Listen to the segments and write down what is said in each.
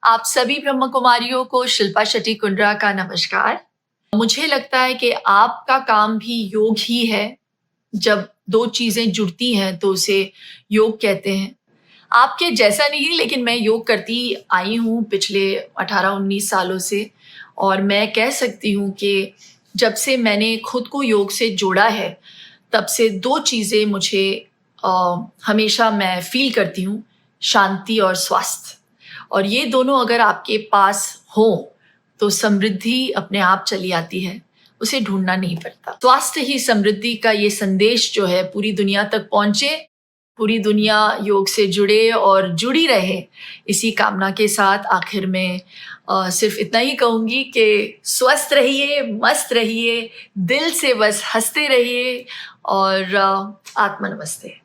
आप सभी ब्रह्म कुमारियों को शिल्पा शेट्टी कुंद्रा का नमस्कार। मुझे लगता है कि आपका काम भी योग ही है। जब 2 चीज़ें जुड़ती हैं तो उसे योग कहते हैं। आपके जैसा नहीं, लेकिन मैं योग करती आई हूँ पिछले 18-19 सालों से, और मैं कह सकती हूँ कि जब से मैंने खुद को योग से जोड़ा है, तब से 2 चीज़ें मुझे हमेशा मैं फ़ील करती हूँ, शांति और स्वास्थ्य। और ये दोनों अगर आपके पास हों, तो समृद्धि अपने आप चली आती है, उसे ढूँढना नहीं पड़ता। स्वास्थ्य ही समृद्धि का ये संदेश जो है पूरी दुनिया तक पहुँचे, पूरी दुनिया योग से जुड़े और जुड़ी रहे, इसी कामना के साथ आखिर में सिर्फ इतना ही कहूँगी कि स्वस्थ रहिए, मस्त रहिए, दिल से बस हँसते रहिए और आत्मा नमस्ते।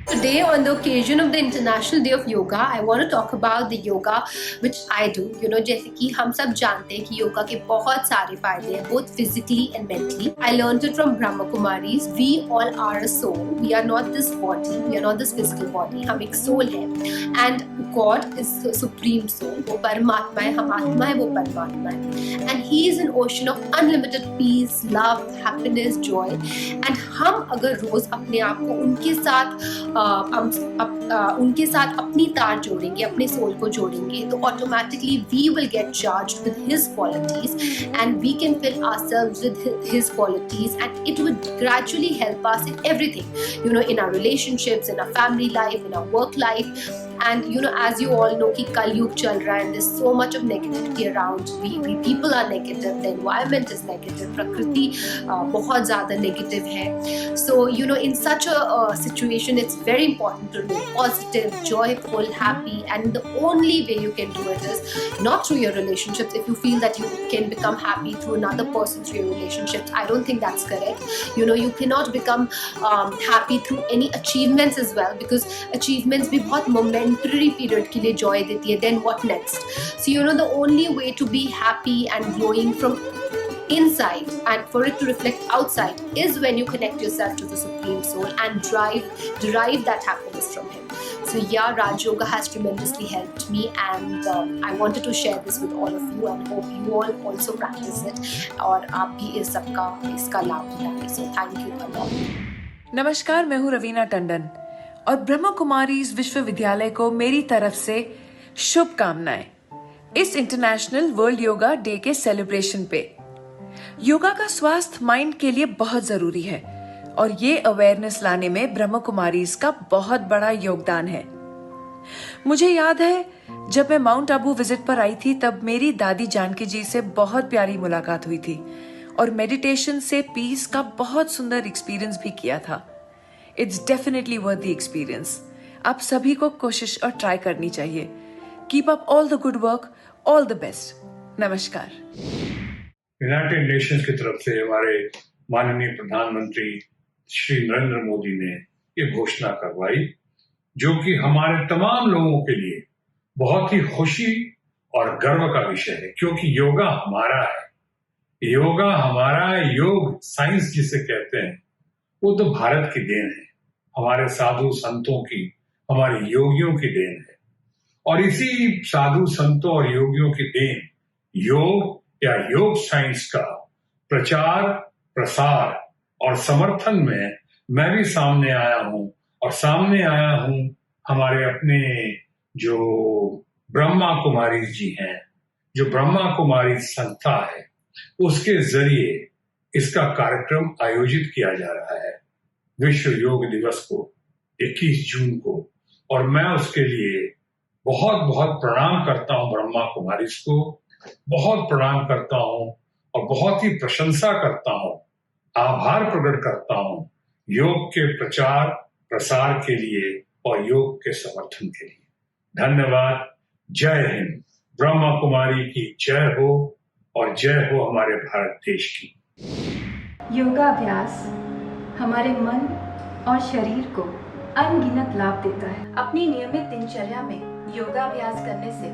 Today, on the occasion of the International Day of Yoga, I want to talk about the yoga which I do. जैसे कि हम सब जानते हैं कि योगा के बहुत सारे फायदे हैं, both physically and mentally. I learned it from Brahma Kumaris. We all are a soul. We are not this body. We are not this physical body. हम एक soul है. And God is the supreme soul. वो परमात्मा है, हम आत्मा है, वो परमात्मा है. And He is an ocean of unlimited peace, love, happiness, joy. And हम अगर रोज अपने आप को उनके साथ अपनी तार जोड़ेंगे, अपने सोल को जोड़ेंगे, तो automatically we will get charged with his qualities and we can fill ourselves with his qualities and it will gradually help us in everything, in our relationships, in our family life, in our work life. And as you all know कि कलयुग चल रहा है and there's so much of negativity around. We people are negative, the environment is negative, प्रकृति बहुत ज़्यादा negative है. So in such a situation it's very important to be positive, joyful, happy, and the only way you can do it is not through your relationships. If you feel that you can become happy through another person through your relationships, I don't think that's correct. You cannot become happy through any achievements as well, because achievements भी बहुत momentary period के लिए joy देती है. Then what next? So the only way to be happy and glowing from inside and for it to reflect outside is when you connect yourself to the Supreme Soul and derive that happiness from Him. So yeah, Raj Yoga has tremendously helped me, and I wanted to share this with all of you and hope you all also practice it और आप भी इसका लाभ उठाएं. So thank you a lot. नमस्कार, मैं हूँ रवीना टंडन और ब्रह्म कुमारीज विश्वविद्यालय को मेरी तरफ से शुभकामनाएं इस इंटरनेशनल वर्ल्ड योगा डे के सेलिब्रेशन पे. योगा का स्वास्थ्य माइंड के लिए बहुत जरूरी है और ये अवेयरनेस लाने में ब्रह्म कुमारीज का बहुत बड़ा योगदान है. मुझे याद है जब मैं माउंट आबू विजिट पर आई थी, तब मेरी दादी जानकी जी से बहुत प्यारी मुलाकात हुई थी और मेडिटेशन से पीस का बहुत सुंदर एक्सपीरियंस भी किया था. It's definitely worth the experience. आप सभी को कोशिश और ट्राई करनी चाहिए. Keep up all the good work. All the best. नमस्कार. यूनाइटेड नेशंस की तरफ से हमारे माननीय प्रधानमंत्री श्री नरेंद्र मोदी ने ये घोषणा करवाई, जो कि हमारे तमाम लोगों के लिए बहुत ही खुशी और गर्व का विषय है, क्योंकि योगा हमारा है. योगा हमारा, योग साइंस जिसे कहते हैं, वो तो भारत की देन है, हमारे साधु संतों की, हमारे योगियों की देन है. और इसी साधु संतों और योगियों की देन, योग या योग साइंस का प्रचार, प्रसार और समर्थन में मैं भी सामने आया हूं. और सामने आया हूं हमारे अपने जो ब्रह्मा कुमारी जी हैं, जो ब्रह्मा कुमारी संस्था है, उसके जरिए इसका कार्यक्रम आयोजित किया जा रहा है विश्व योग दिवस को 21 जून को. और मैं उसके लिए बहुत बहुत प्रणाम करता हूं ब्रह्मा कुमारी को, बहुत प्रणाम करता हूं और बहुत ही प्रशंसा करता हूं, आभार प्रकट करता हूं योग के प्रचार प्रसार के लिए और योग के समर्थन के लिए. धन्यवाद. जय हिंद. ब्रह्मा कुमारी की जय हो और जय हो हमारे भारत देश की. योगाभ्यास हमारे मन और शरीर को अनगिनत लाभ देता है. अपनी नियमित दिनचर्या में योगाभ्यास करने से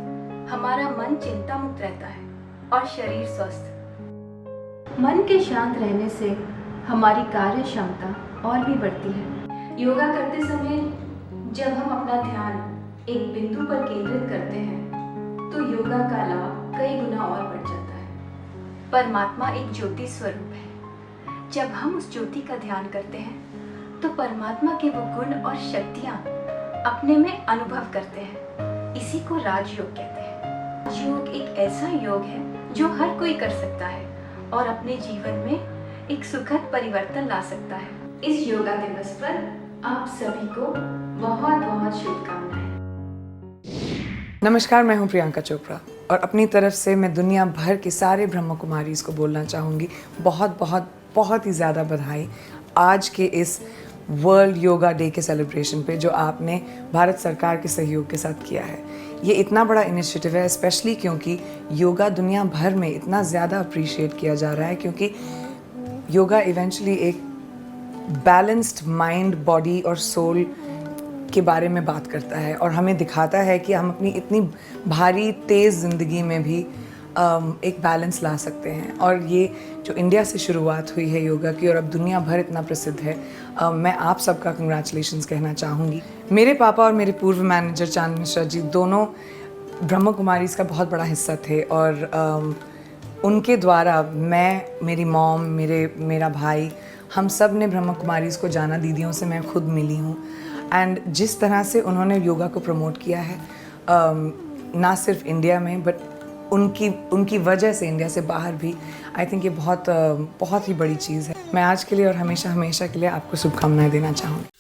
हमारा मन चिंता मुक्त रहता है और शरीर स्वस्थ. मन के शांत रहने से हमारी कार्य क्षमता और भी बढ़ती है. योगा करते समय जब हम अपना ध्यान एक बिंदु पर केंद्रित करते हैं तो योगा का लाभ कई गुना और बढ़ जाता है। परमात्मा एक ज्योति स्वरूप है। जब हम उस ज्योति का ध्यान करते हैं तो परमात्मा के वो गुण और शक्तियाँ अपने में अनुभव करते हैं। इसी को राजयोग कहते हैं। राजयोग एक ऐसा योग है जो हर कोई कर सकता है और अपने जीवन में एक सुखद परिवर्तन ला सकता है। इस योगा दिवस पर आप सभी को बहुत बहुत शुभकामनाएं। नमस्कार, मैं हूं प्रियंका चोपड़ा और अपनी तरफ से मैं दुनिया भर के सारे ब्रह्म कुमारीज़ को बोलना चाहूँगी बहुत बहुत बहुत ही ज़्यादा बधाई आज के इस वर्ल्ड योगा डे के सेलिब्रेशन पे जो आपने भारत सरकार के सहयोग के साथ किया है। ये इतना बड़ा इनिशिएटिव है स्पेशली क्योंकि योगा दुनिया भर में इतना ज़्यादा अप्रिशिएट किया जा रहा है क्योंकि योगा इवेंचुअली एक बैलेंस्ड माइंड, बॉडी और सोल के बारे में बात करता है और हमें दिखाता है कि हम अपनी इतनी भारी तेज़ ज़िंदगी में भी एक बैलेंस ला सकते हैं। और ये जो इंडिया से शुरुआत हुई है योगा की और अब दुनिया भर इतना प्रसिद्ध है, मैं आप सबका कंग्रेचुलेशंस कहना चाहूँगी। मेरे पापा और मेरे पूर्व मैनेजर चांद मिश्रा जी दोनों ब्रह्म कुमारीज़ का बहुत बड़ा हिस्सा थे और उनके द्वारा मैं, मेरी मॉम, मेरा भाई, हम सब ने ब्रह्म कुमारीज़ को जाना। दीदियों से मैं खुद मिली हूँ एंड जिस तरह से उन्होंने योगा को प्रमोट किया है ना सिर्फ इंडिया में बट उनकी वजह से इंडिया से बाहर भी, आई थिंक ये बहुत ही बड़ी चीज़ है। मैं आज के लिए और हमेशा के लिए आपको शुभकामनाएं देना चाहूँगी।